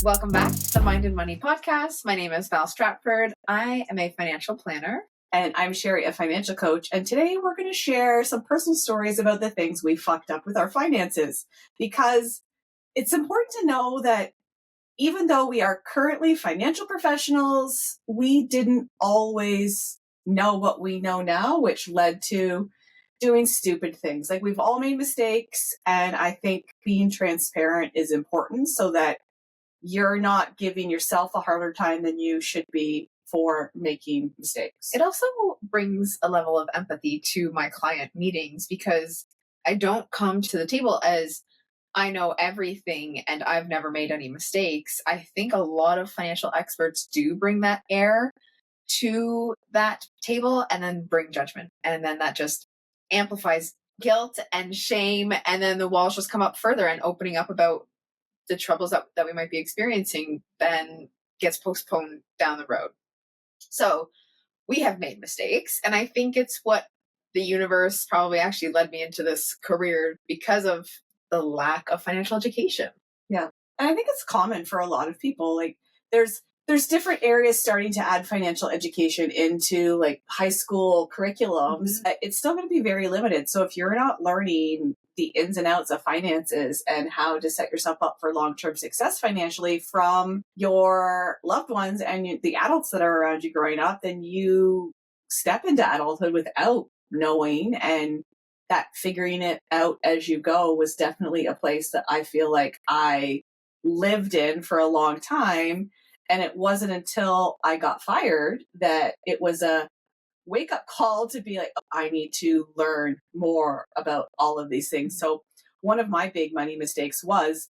Welcome back to the Mind and Money podcast. My name is Val Stratford. I am a financial planner. And I'm Sherry, a financial coach. And today we're going to share some personal stories about the things we fucked up with our finances. Because it's important to know that even though we are currently financial professionals, we didn't always know what we know now, which led to doing stupid things. Like, we've all made mistakes. And I think being transparent is important so that you're not giving yourself a harder time than you should be for making mistakes. It also brings a level of empathy to my client meetings because I don't come to the table as I know everything and I've never made any mistakes. I think a lot of financial experts do bring that air to that table and then bring judgment. And then that just amplifies guilt and shame. And then the walls just come up further, and opening up about the troubles that we might be experiencing then gets postponed down the road. So we have made mistakes. And I think it's what the universe probably actually led me into this career because of the lack of financial education. Yeah. And I think it's common for a lot of people. Like, there's different areas starting to add financial education into like high school curriculums. Mm-hmm. It's still going to be very limited. So if you're not learning the ins and outs of finances and how to set yourself up for long-term success financially from your loved ones and the adults that are around you growing up, then you step into adulthood without knowing. And that figuring it out as you go was definitely a place that I feel like I lived in for a long time. And it wasn't until I got fired that it was a wake-up call to be like, oh, I need to learn more about all of these things. So one of my big money mistakes was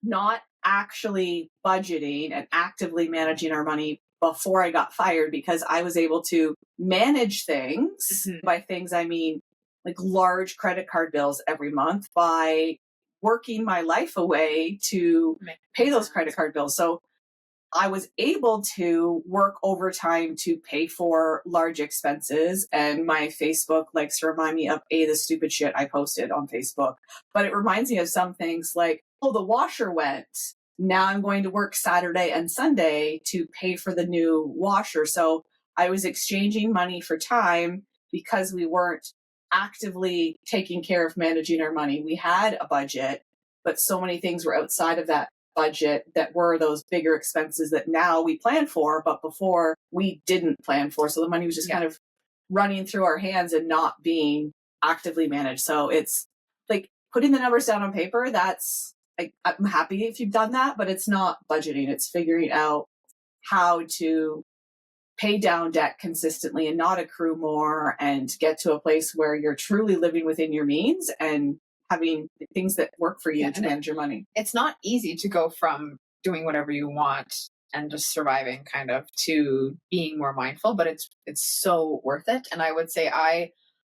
not actually budgeting and actively managing our money before I got fired, because I was able to manage things. Mm-hmm. By things, I mean like large credit card bills every month by working my life away to pay those credit card bills. So I was able to work overtime to pay for large expenses, and my Facebook likes to remind me of the stupid shit I posted on Facebook. But it reminds me of some things like, oh, the washer went. Now I'm going to work Saturday and Sunday to pay for the new washer. So I was exchanging money for time because we weren't actively taking care of managing our money. We had a budget, but so many things were outside of that budget that were those bigger expenses that now we plan for, but before we didn't plan for. So the money was just kind of running through our hands and not being actively managed. So it's like putting the numbers down on paper. That's like, I'm happy if you've done that, but it's not budgeting. It's figuring out how to pay down debt consistently and not accrue more, and get to a place where you're truly living within your means and having things that work for you to manage your money. It's not easy to go from doing whatever you want and just surviving kind of to being more mindful, but it's so worth it. And I would say I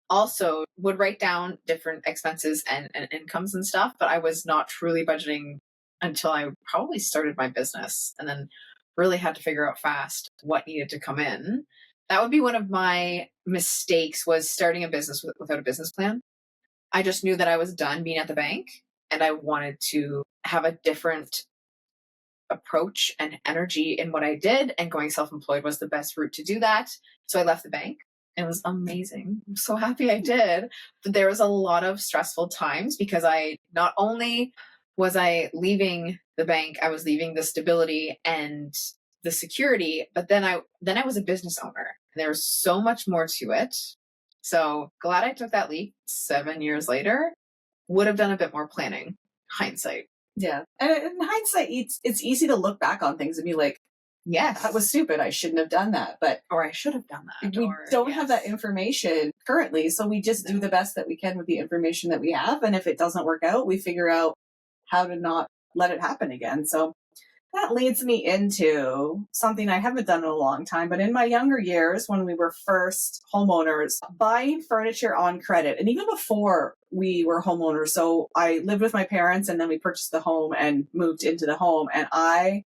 also would write down different expenses and incomes and stuff, but I was not truly budgeting until I probably started my business, and then really had to figure out fast what needed to come in. That would be one of my mistakes, was starting a business without a business plan. I just knew that I was done being at the bank and I wanted to have a different approach and energy in what I did, and going self-employed was the best route to do that. So I left the bank. It was amazing. I'm so happy I did. But there was a lot of stressful times because I not only was I leaving the bank, I was leaving the stability and the security, but then I was a business owner. There was so much more to it. So glad I took that leap 7 years later. Would have done a bit more planning. Hindsight. Yeah. And in hindsight, it's easy to look back on things and be like, yes, that was stupid. I shouldn't have done that. Or I should have done that. We don't have that information currently. So we just do the best that we can with the information that we have. And if it doesn't work out, we figure out how to not let it happen again. So that leads me into something I haven't done in a long time, but in my younger years, when we were first homeowners, buying furniture on credit, and even before we were homeowners. So I lived with my parents, and then we purchased the home and moved into the home. And I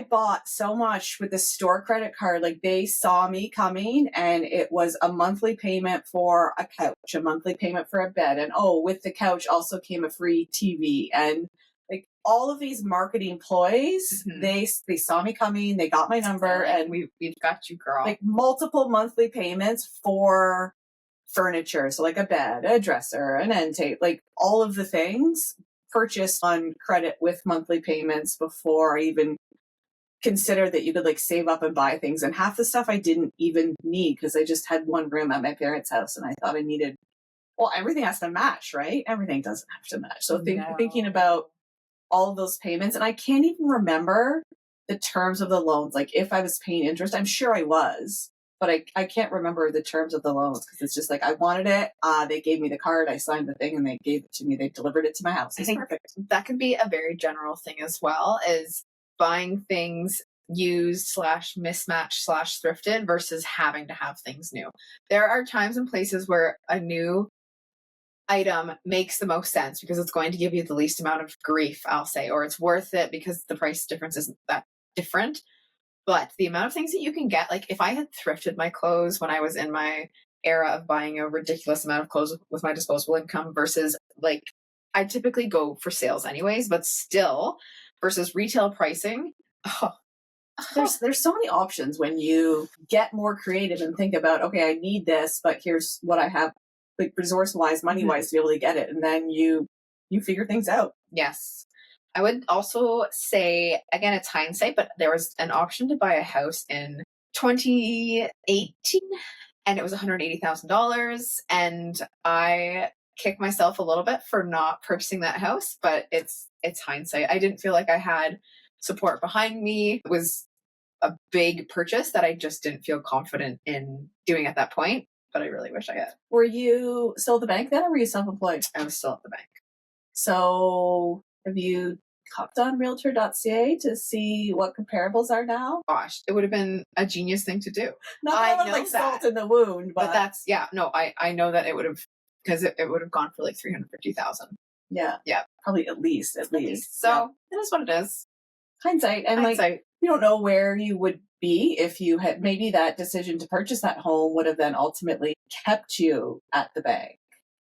bought so much with the store credit card. Like, they saw me coming, and it was a monthly payment for a couch, a monthly payment for a bed. And with the couch also came a free TV. And Like all of these marketing ploys, they saw me coming, they got my number, Like, and we've got you, girl. like multiple monthly payments for furniture. So like a bed, a dresser, an end tape, like all of the things purchased on credit with monthly payments before I even considered that you could like save up and buy things. And half the stuff I didn't even need because I just had one room at my parents' house and I thought I needed, well, everything has to match, right? Everything doesn't have to match. So thinking about all of those payments, and I can't even remember the terms of the loans. Like if I was paying interest, I'm sure I was, but I can't remember the terms of the loans because it's just like I wanted it. They gave me the card, I signed the thing, and they gave it to me. They delivered it to my house. I think perfect. That can be a very general thing as well, is buying things used / mismatched / thrifted versus having to have things new. There are times and places where a new item makes the most sense because it's going to give you the least amount of grief, I'll say, or it's worth it because the price difference isn't that different. But the amount of things that you can get, like if I had thrifted my clothes when I was in my era of buying a ridiculous amount of clothes with my disposable income versus like I typically go for sales anyways, but still versus retail pricing. There's so many options when you get more creative and think about, okay, I need this, but here's what I have, like resource wise, money wise, to be able to get it, and then you figure things out. Yes. I would also say, again, it's hindsight, but there was an option to buy a house in 2018 and it was $180,000. And I kicked myself a little bit for not purchasing that house, but it's hindsight. I didn't feel like I had support behind me. It was a big purchase that I just didn't feel confident in doing at that point, but I really wish I had. Were you still at the bank then, or were you self-employed? I was still at the bank. So have you hopped on realtor.ca to see what comparables are now? Gosh, it would have been a genius thing to do. Not that I know like salt in the wound, but that's, yeah, no, I know that it would have, because it would have gone for like 350,000. Yeah. Yeah. Probably at least. So yeah. It is what it is. Hindsight. And like, you don't know where you would be if you had, maybe that decision to purchase that home would have then ultimately kept you at the bank.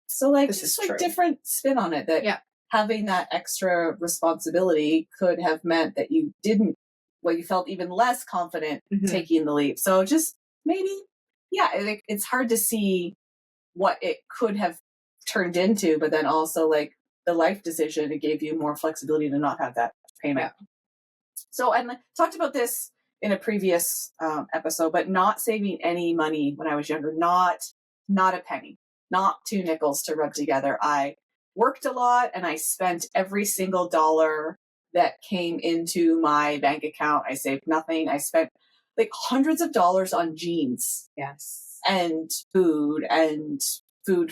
So like, this just like different spin on it, that having that extra responsibility could have meant that you didn't, well, you felt even less confident taking the leap. So just maybe, it's hard to see what it could have turned into, but then also like the life decision, it gave you more flexibility to not have that payment. Yeah. So, and I talked about this in a previous episode, but not saving any money when I was younger, not a penny, not 2 nickels to rub together. I worked a lot and I spent every single dollar that came into my bank account. I saved nothing. I spent like hundreds of dollars on jeans. Yes. And food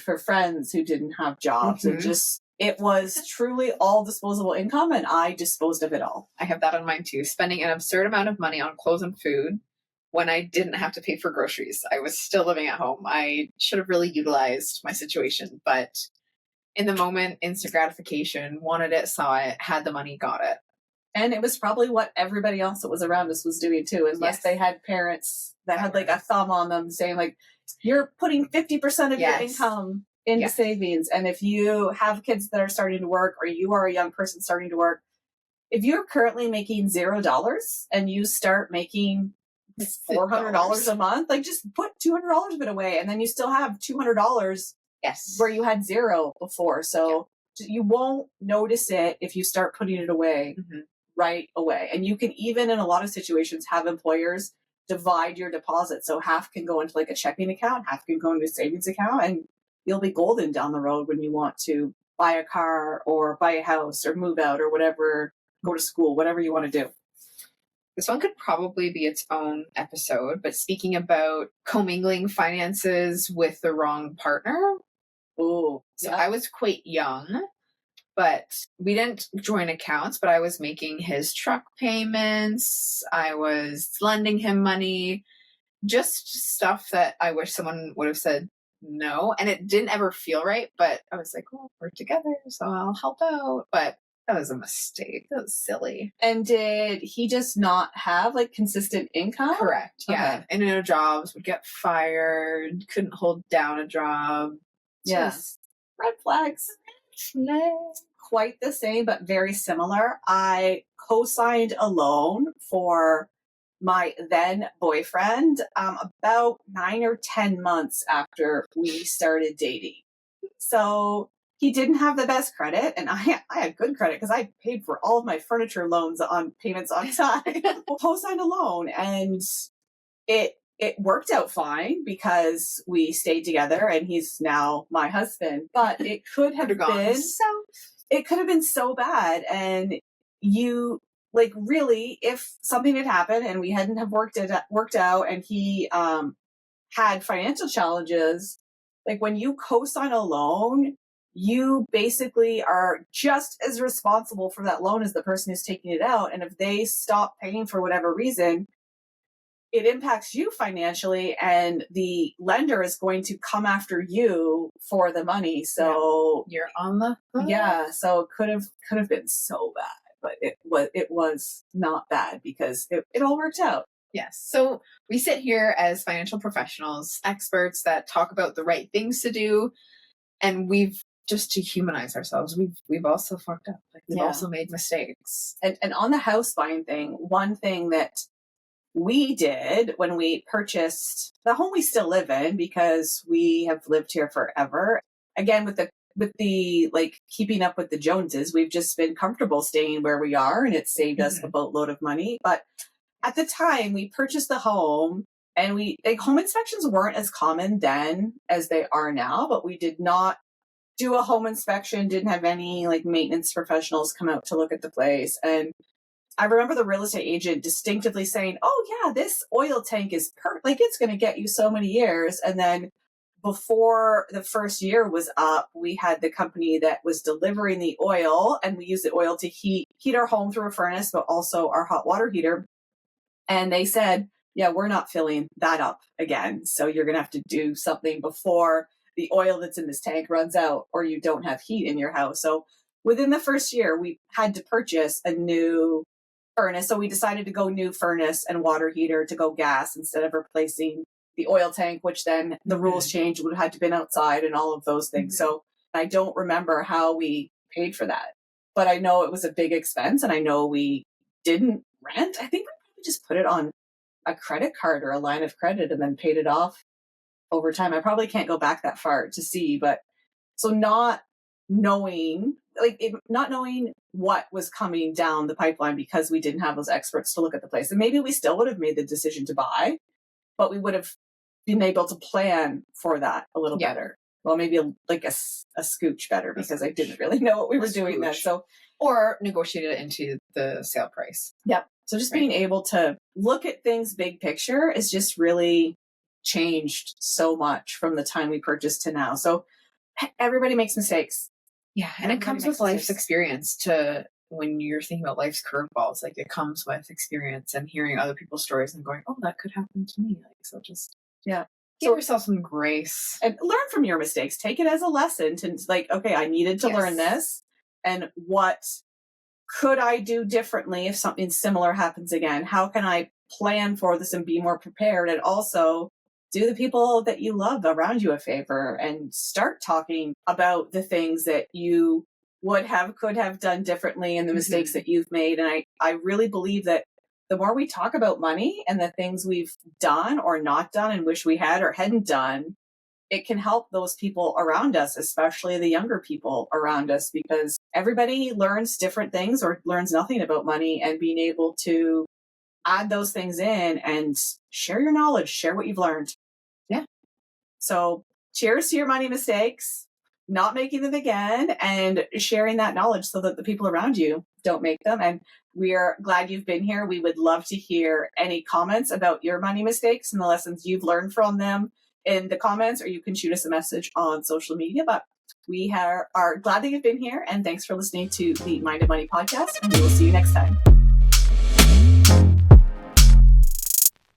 for friends who didn't have jobs, and just, it was truly all disposable income, and I disposed of it all. I have that on mine too. Spending an absurd amount of money on clothes and food when I didn't have to pay for groceries. I was still living at home. I should have really utilized my situation, but in the moment, instant gratification, wanted it, saw it, had the money, got it. And it was probably what everybody else that was around us was doing too, unless they had parents that had like a thumb on them saying like, you're putting 50% of your income into savings. And if you have kids that are starting to work, or you are a young person starting to work, if you're currently making $0 and you start making $400 a month, like just put $200 of it away, and then you still have $200 where you had zero before. So you won't notice it if you start putting it away right away. And you can even, in a lot of situations, have employers divide your deposit. So half can go into like a checking account, half can go into a savings account, and you'll be golden down the road when you want to buy a car or buy a house or move out or whatever, go to school, whatever you want to do. This one could probably be its own episode, but speaking about commingling finances with the wrong partner. Oh, so I was quite young, but we didn't join accounts, but I was making his truck payments. I was lending him money, just stuff that I wish someone would have said no. And it didn't ever feel right, but I was like, well, we're together, so I'll help out. But that was a mistake. That was silly. And did he just not have like consistent income? Correct. Yeah. Okay. And in jobs, would get fired, couldn't hold down a job. Yes. Red flags. quite the same, but very similar. I co-signed a loan for my then boyfriend about 9 or 10 months after we started dating. So he didn't have the best credit, and I had good credit because I paid for all of my furniture loans on payments on time. Co-signed a loan, and it worked out fine because we stayed together, and he's now my husband. But it could have been so bad, and you like really, if something had happened and we hadn't have worked out, and he had financial challenges, like when you co-sign a loan, you basically are just as responsible for that loan as the person who's taking it out. And if they stop paying for whatever reason, it impacts you financially, and the lender is going to come after you for the money. So you're on the hook. Yeah, so it could have been so bad, but it was not bad because it all worked out. Yes. So we sit here as financial professionals, experts that talk about the right things to do, and we've just to humanize ourselves. We've also fucked up. Like we've also made mistakes. And on the house buying thing, one thing that we did when we purchased the home we still live in, because we have lived here forever. Again, with the like keeping up with the Joneses, we've just been comfortable staying where we are, and it's saved us a boatload of money. But at the time we purchased the home, and home inspections weren't as common then as they are now, but we did not do a home inspection, didn't have any like maintenance professionals come out to look at the place. And I remember the real estate agent distinctively saying, "Oh yeah, this oil tank is perfect. Like it's going to get you so many years." And then before the first year was up, we had the company that was delivering the oil, and we used the oil to heat our home through a furnace, but also our hot water heater. And they said, "Yeah, we're not filling that up again. So you're going to have to do something before the oil that's in this tank runs out, or you don't have heat in your house." So within the first year, we had to purchase a new furnace. So we decided to go new furnace and water heater to go gas instead of replacing the oil tank, which then the rules changed, would have had to been outside and all of those things. So I don't remember how we paid for that, but I know it was a big expense, and I know we didn't rent. I think we probably just put it on a credit card or a line of credit and then paid it off over time. I probably can't go back that far to see, but so not knowing what was coming down the pipeline because we didn't have those experts to look at the place. And maybe we still would have made the decision to buy, but we would have been able to plan for that a little better. Well, maybe a scooch better, because I didn't really know what we were doing then. So, or negotiate it into the sale price. Yep. So just being able to look at things big picture is just really changed so much from the time we purchased to now. So everybody makes mistakes. Yeah. And it comes with life's experience to when you're thinking about life's curveballs, like it comes with experience and hearing other people's stories and going, "Oh, that could happen to me." Like, so just, give yourself some grace and learn from your mistakes. Take it as a lesson to like, okay, I needed to learn this, and what could I do differently if something similar happens again? How can I plan for this and be more prepared? And also do the people that you love around you a favor and start talking about the things that you could have done differently and the mistakes that you've made. And I really believe that the more we talk about money and the things we've done or not done and wish we had or hadn't done, it can help those people around us, especially the younger people around us, because everybody learns different things or learns nothing about money, and being able to add those things in and share your knowledge, share what you've learned. Yeah. So cheers to your money mistakes, not making them again, and sharing that knowledge so that the people around you don't make them. And we're glad you've been here. We would love to hear any comments about your money mistakes and the lessons you've learned from them in the comments, or you can shoot us a message on social media. But we are glad that you've been here, and thanks for listening to the Mind of Money podcast, and we will see you next time.